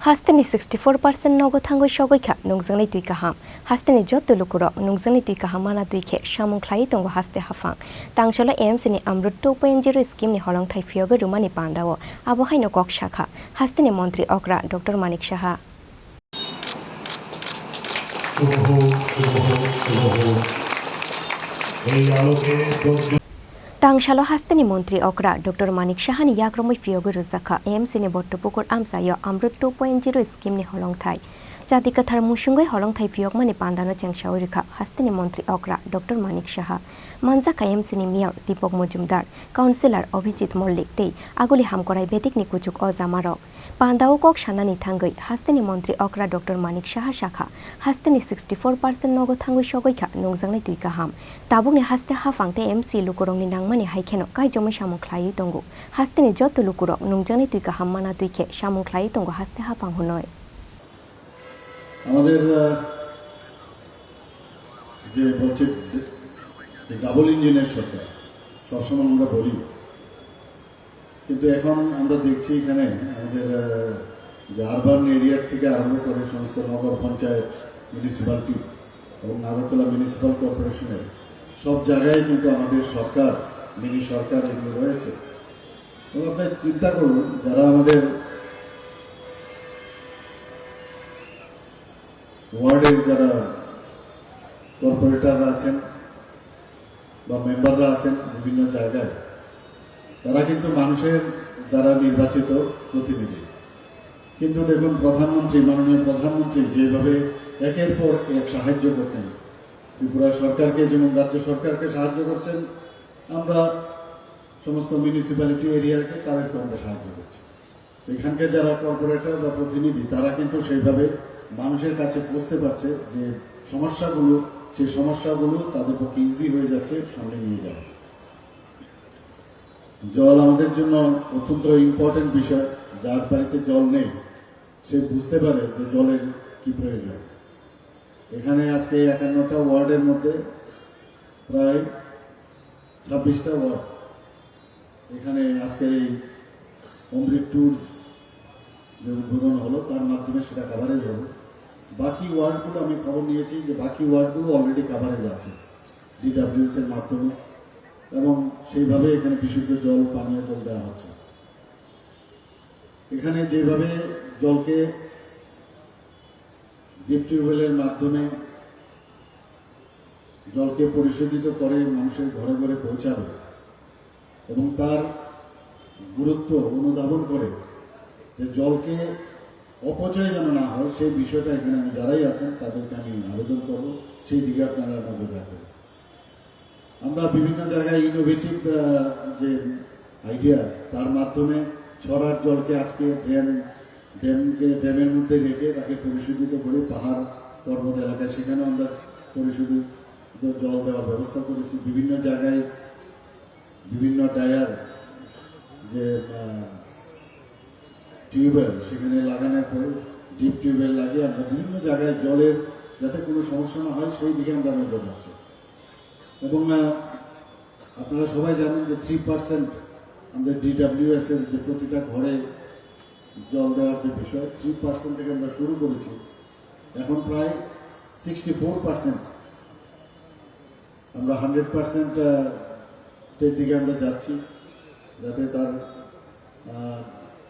Hastani 64% nogo thango shogoika nungzangni tui kaham. Hastani jotto lukuro nungzangni tui kahamana tui ke shamung khlai tongo haste hafang. Tangchola AMC ni AMRUT 2.0 scheme ni Holongthai Phiyogwi rumani pandawo. Abo haino kok shakha. Hastani Montri Okra Dr.Manik Saha. Tangshalo Hastani Montri Okra Dr.Manik Sahani Romwi Phiyogwi Rwjakha AMC ni Battapukur Amchaio AMRUT 2.0 scheme ni Holongthai. Jati kathar musungoi Holongthai Phiyogmani pandano chengshao rikha Hastani Montri Okra Dr.Manik Saha. Manjak AMC ni Mayor Dipok Mujumdar, Councillor Abhijit Mollik tei aguli hamkorai betik ni kuchuk ozamaro. Pandao kok shanani thangai Hastani Montri Okra Dr.Manik Saha Shakha Hastani 64% nogo thangoi shogoika nungjangnai tui kaham. Tabukni haste hafangte MC lukurongni nangmani haikheno kai jomai samung khlai tongo. Hastani jotto lukurok nungjangnai tui kaham mana tui khe samung khlai tongo haste hafang honoi. আমাদের যে বলছে double ইঞ্জিনের সরকার সবসময় আমরা বলি, কিন্তু এখন আমরা দেখছি এখানে আমাদের যে আরবান এরিয়ার থেকে আরম্ভ করে সমস্ত নগর পঞ্চায়েত, মিউনিসিপ্যালিটি এবং নাগরতলা মিউনিসিপ্যাল কর্পোরেশনের সব জায়গায় কিন্তু আমাদের সরকার, মিনি সরকার এগুলো রয়েছে। এবং আপনি চিন্তা করুন, যারা আমাদের ওয়ার্ডের যারা কর্পোরেটররা আছেন বা মেম্বাররা আছেন বিভিন্ন জায়গায়, তারা কিন্তু মানুষের দ্বারা নির্বাচিত প্রতিনিধি। কিন্তু দেখুন, মাননীয় প্রধানমন্ত্রী যেভাবে একের পর এক সাহায্য করছেন, ত্রিপুরা সরকারকে যেমন রাজ্য সরকারকে সাহায্য করছেন, আমরা সমস্ত মিউনিসিপ্যালিটি এরিয়াকে তাদেরকে আমরা সাহায্য করছি। তো এখানকার যারা কর্পোরেটর বা প্রতিনিধি, তারা কিন্তু সেইভাবে মানুষের কাছে পৌঁছতে পারছে যে সমস্যাগুলো, সেই সমস্যাগুলো তাদের পক্ষে ইজি হয়ে যাচ্ছে সামনে নিয়ে যাওয়া। জল আমাদের জন্য অত্যন্ত ইম্পর্টেন্ট বিষয়। যার বাড়িতে জল নেই সে বুঝতে পারে যে জলের কি প্রয়োজন। এখানে আজকে 51টা ওয়ার্ডের মধ্যে প্রায় 26টা ওয়ার্ড এখানে আজকে এই অমৃত ট্যুর যে উদ্বোধন হলো তার মাধ্যমে সেটা কাভারেজ হবে। বাকি ওয়ার্ডগুলো আমি খবর নিয়েছি যে বাকি ওয়ার্ডগুলো অলরেডি কাভারেজ আছে DWS এর মাধ্যমে, এবং সেইভাবে এখানে বিশুদ্ধ জল, পানীয় জল দেওয়া হচ্ছে। এখানে যেভাবে জলকে ডিপ টিউবওয়েলের মাধ্যমে জলকে পরিশোধিত করে মানুষের ঘরে ঘরে পৌঁছাবে এবং তার গুরুত্ব অনুধাবন করে যে জলকে অপচয় যেন না হয়, সেই বিষয়টা এখানে আমি যারাই আছেন তাদেরকে আমি আবেদন করব, সেই দিকে আপনারা নজর রাখবেন। আমরা বিভিন্ন জায়গায় ইনোভেটিভ যে আইডিয়া, তার মাধ্যমে ছড়ার জলকে আটকে ড্যামের মধ্যে রেখে তাকে পরিশোধিত করে পাহাড় পর্বত এলাকায় সেখানে আমরা পরিশোধিত জল দেওয়ার ব্যবস্থা করেছি। বিভিন্ন জায়গায় বিভিন্ন ডায়ার যে টিউবওয়েল সেখানে লাগানোর পর ডিপ টিউবওয়েল লাগিয়ে আমরা বিভিন্ন জায়গায় জলের যাতে কোনো সমস্যা না হয় সেই দিকে আমরা নজর রাখছি। এবং আপনারা সবাই জানেন যে 3% আমাদের DWS এর যে প্রতিটা ঘরে জল দেওয়ার যে বিষয়, 3% থেকে আমরা শুরু করেছি। এখন প্রায় 64% আমরা 100% এর দিকে আমরা যাচ্ছি, যাতে তার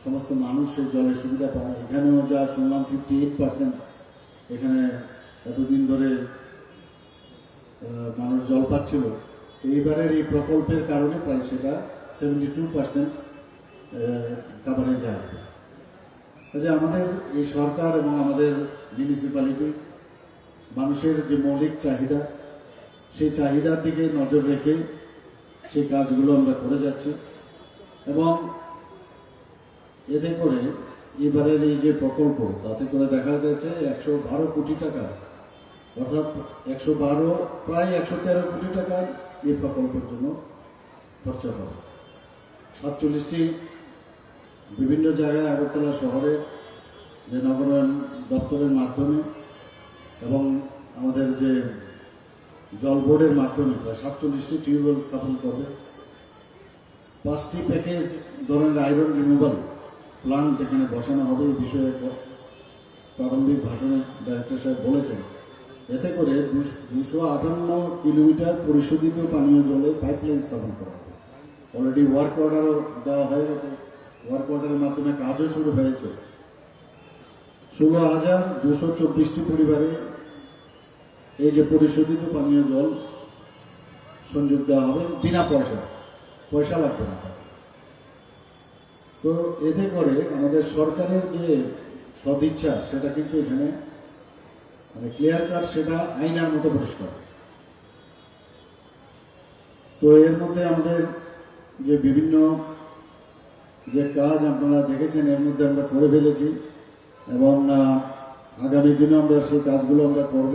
সমস্ত মানুষ সেই জলের সুবিধা পায়। এখানেও যা শুনলাম 58% এখানে এতদিন ধরে মানুষ জল পাচ্ছিল। তো এইবারের এই প্রকল্পের কারণে প্রায় সেটা 72% কাভারেজ আসবে। কাজে আমাদের এই সরকার এবং আমাদের মিউনিসিপ্যালিটি মানুষের যে মৌলিক চাহিদা, সেই চাহিদার দিকে নজর রেখে সেই কাজগুলো আমরা করে যাচ্ছি। এবং এতে করে এবারের এই যে প্রকল্প, তাতে করে দেখা যাচ্ছে 112 কোটি টাকা, অর্থাৎ 112 প্রায় 113 কোটি টাকা এই প্রকল্পের জন্য খরচা হবে। 47টি বিভিন্ন জায়গায় আগরতলা শহরে যে নগরায়ণ দপ্তরের মাধ্যমে এবং আমাদের যে জল বোর্ডের মাধ্যমে প্রায় 47টি টিউবওয়েল স্থাপন করবে। 5টি প্যাকেজ ধরনের আয়রন রিমুভাল প্লান্ট এখানে বসানো হবে। এই বিষয়ে প্রারম্ভিক ভাষণে ডাইরেক্টর সাহেব বলেছেন, এতে করে 258 কিলোমিটার পরিশোধিত পানীয় জলের পাইপলাইন স্থাপন করা হবে। অলরেডি ওয়ার্ক অর্ডারও দেওয়া হয়ে গেছে, ওয়ার্ক অর্ডারের মাধ্যমে কাজও শুরু হয়েছে। 16,224টি পরিবারে এই যে পরিশোধিত পানীয় জল সংযোগ দেওয়া হবে বিনা পয়সা লাগবে না তাতে। তো এতে করে আমাদের সরকারের যে সদিচ্ছা সেটা কিন্তু এখানে মানে ক্লিয়ার কাট, সেটা আইনার মতো পরিষ্কার। তো এর মধ্যে আমাদের যে বিভিন্ন যে কাজ আপনারা দেখেছেন এর মধ্যে আমরা করে ফেলেছি এবং আগামী দিনে আমরা সেই কাজগুলো আমরা করব।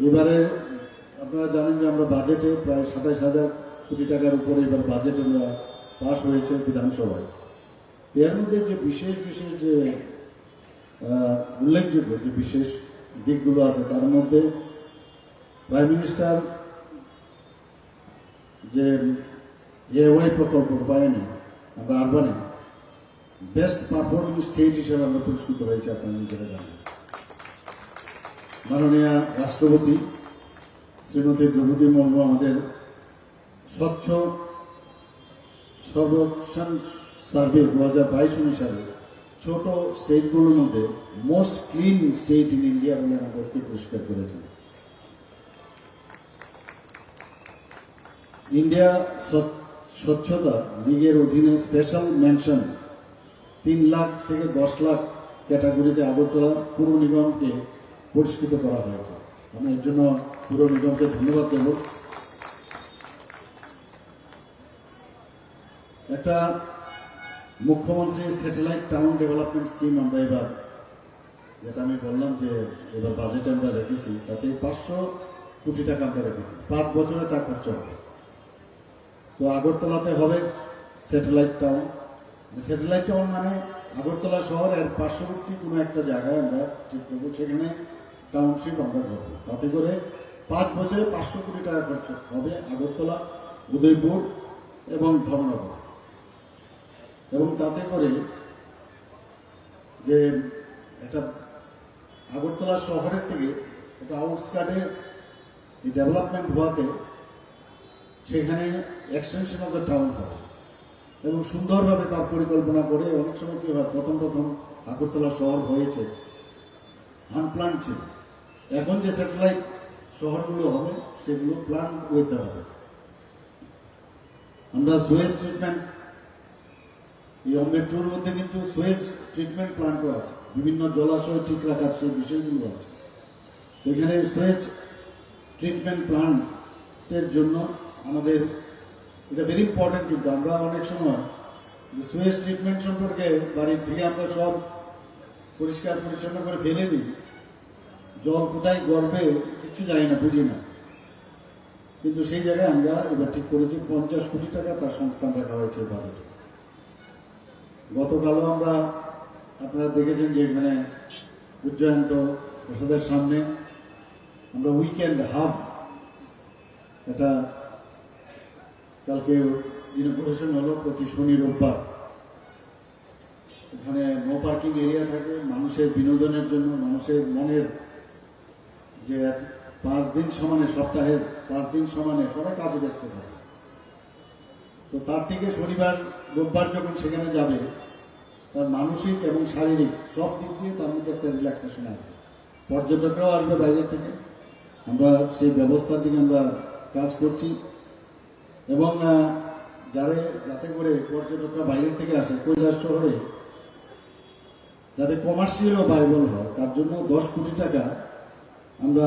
এবারে আপনারা জানেন যে আমরা বাজেটে প্রায় 27,000 কোটি টাকার উপরে এবার বাজেট আমরা পাশ হয়েছে বিধানসভায়। এর মধ্যে যে বিশেষ যে উল্লেখযোগ্য যে বিশেষ দিকগুলো আছে তার মধ্যে প্রাইম মিনিস্টার যে ওয়াই প্রকল্প রূপায়ণে আমরা আরবানে বেস্ট পারফর্মিং স্টেট হিসেবে আমরা পুরস্কৃত হয়েছি, আপনারা নিজেরা জানেন। মাননীয় রাষ্ট্রপতি শ্রীমতী দ্রৌপদী মুর্মু আমাদের স্বচ্ছ সর্বেক্ষণ সার্ভে 2022 অনুসারে ছোট স্টেটগুলোর মধ্যে most clean state in India বলে আমাদেরকে পুরস্কার করেছেন। ইন্ডিয়া স্বচ্ছতা লীগের অধীনে স্পেশাল মেনশন 3 লাখ থেকে 10 লাখ ক্যাটাগরিতে আগরতলা পুর নিগমকে পুরস্কৃত করা হয়েছে। আমি এর জন্য পুর নিগমকে ধন্যবাদ দেব। একটা মুখ্যমন্ত্রী স্যাটেলাইট টাউন ডেভেলপমেন্ট স্কিম আমরা এবার, যেটা আমি বললাম যে এবার বাজেটে আমরা রেখেছি, তাতে 500 কোটি টাকা আমরা রেখেছি, 5 বছরে তা খরচ হবে। তো আগরতলাতে হবে স্যাটেলাইট টাউন। স্যাটেলাইট টাউন মানে আগরতলা শহর এর পার্শ্ববর্তী কোনো একটা জায়গায় আমরা ঠিক করবো, সেখানে টাউনশিপ আমরা করবো। তাতে করে 5 বছরে 500 কোটি টাকা খরচ হবে আগরতলা, উদয়পুর এবং ধর্মনগর। এবং তাতে করে যে একটা আগরতলা শহরের থেকে একটা আউটস্কার্টে এই ডেভেলপমেন্ট হওয়াতে সেখানে এক্সটেনশন অফ দ্য টাউন হবে এবং সুন্দরভাবে তার পরিকল্পনা করে। অনেক সময় কি হয়, প্রথম আগরতলা শহর হয়েছে আনপ্লান্ট ছিল, এখন যে স্যাটেলাইট শহরগুলো হবে সেগুলো প্ল্যান করতে হবে। আমরা সুয়েজ ট্রিটমেন্ট, এই অমৃতপুর মধ্যে কিন্তু সুয়েজ ট্রিটমেন্ট প্ল্যান্টও আছে, বিভিন্ন জলাশয় ঠিক রাখার সেই বিষয়গুলো আছে। এখানে সুয়েজ ট্রিটমেন্ট প্ল্যান্টের জন্য আমাদের এটা ভেরি ইম্পর্টেন্ট। কিন্তু আমরা অনেক সময় যে সুয়েজ ট্রিটমেন্ট সম্পর্কে বাড়ির থেকে আমরা সব পরিষ্কার পরিচ্ছন্ন করে ফেলে দিই, জল কোথায় গড়বে কিছু জানি না, বুঝি না। কিন্তু সেই জায়গায় আমরা এবার ঠিক করেছি 50 কোটি টাকা তার সংস্থান রাখা হয়েছে বাজেটে। গতকালও আমরা আপনারা দেখেছেন যে এখানে উজ্জয়ন্ত প্রসাদের সামনে আমরা উইকেন্ড হাব, এটা কালকে ইনগ্রেশন হলো, প্রতি শনি রোববার এখানে নো পার্কিং এরিয়া থাকে মানুষের বিনোদনের জন্য। মানুষের মনের যে 5 দিন সমানে, সপ্তাহের 5 দিন সমানে সবাই কাজে ব্যস্ত থাকে, তো তার থেকে শনিবার রোববার যখন সেখানে যাবে তার মানসিক এবং শারীরিক সব দিক দিয়ে তার মধ্যে একটা রিল্যাক্সেশন আসবে। পর্যটকরাও আসবে বাইরের থেকে, আমরা সেই ব্যবস্থার দিকে আমরা কাজ করছি। এবং যাতে করে পর্যটকরা বাইরের থেকে আসে কৈলাস শহরে, যাতে কমার্শিয়ালও ভাইবল হয়, তার জন্য 10 কোটি টাকা আমরা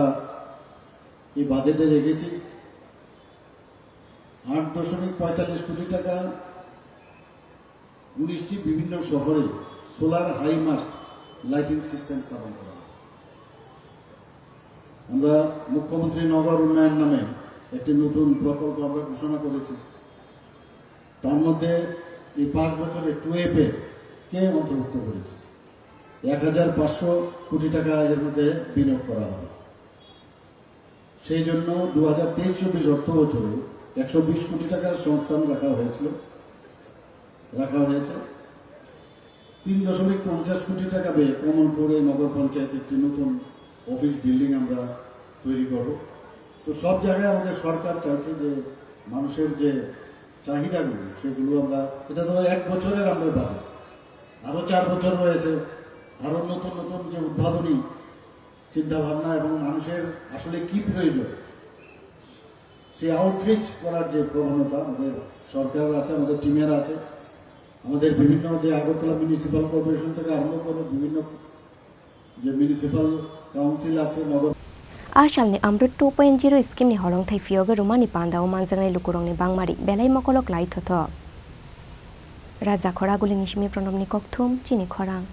এই বাজেটে রেখেছি। 8.45 কোটি টাকা 19টি বিভিন্ন শহরে solar high mast lighting system স্থাপন করা। আমরা মুখ্যমন্ত্রী নগর উন্নয়ন নামে একটি নতুন প্রকল্প আমরা ঘোষণা করেছি। তার মধ্যে এই 5 বছরে 2FA কে অন্তর্ভুক্ত করেছি। 1500 কোটি টাকা এর মধ্যে বিনিয়োগ করা হবে। সেই জন্য 2023-24 অর্থ বছরে 120 কোটি টাকার সংস্থান রাখা হয়েছে। 3.50 কোটি টাকা ব্যয়ে কমলপুরে নগর পঞ্চায়েত একটি নতুন অফিস বিল্ডিং আমরা তৈরি করব। তো সব জায়গায় আমাদের সরকার চাইছে যে মানুষের যে চাহিদাগুলো সেগুলো আমরা, এটা তো 1 বছরের আমরা বাজেট, আরও 4 বছর রয়েছে, আরও নতুন নতুন যে উদ্ভাবনী চিন্তাভাবনা এবং মানুষের আসলে কি প্রয়োজন সেই আউটরিচ করার যে প্রবণতা আমাদের সরকার আছে, আমাদের টিমের আছে, আমাদের বিভিন্ন যে আগরতলা মিউনিসিপ্যাল কর্পোরেশন থেকে আরম্ভ করে বিভিন্ন যে মিউনিসিপ্যাল কাউন্সিল আছে নগর Asalni AMRUT 2.0 scheme ni Holongthai Phiyogwi Romani panda o manjangnai lukurong ni bangmari belai mokolok lai thotho Rwjakha guli nishimi pranamni kokthum Chini Khorang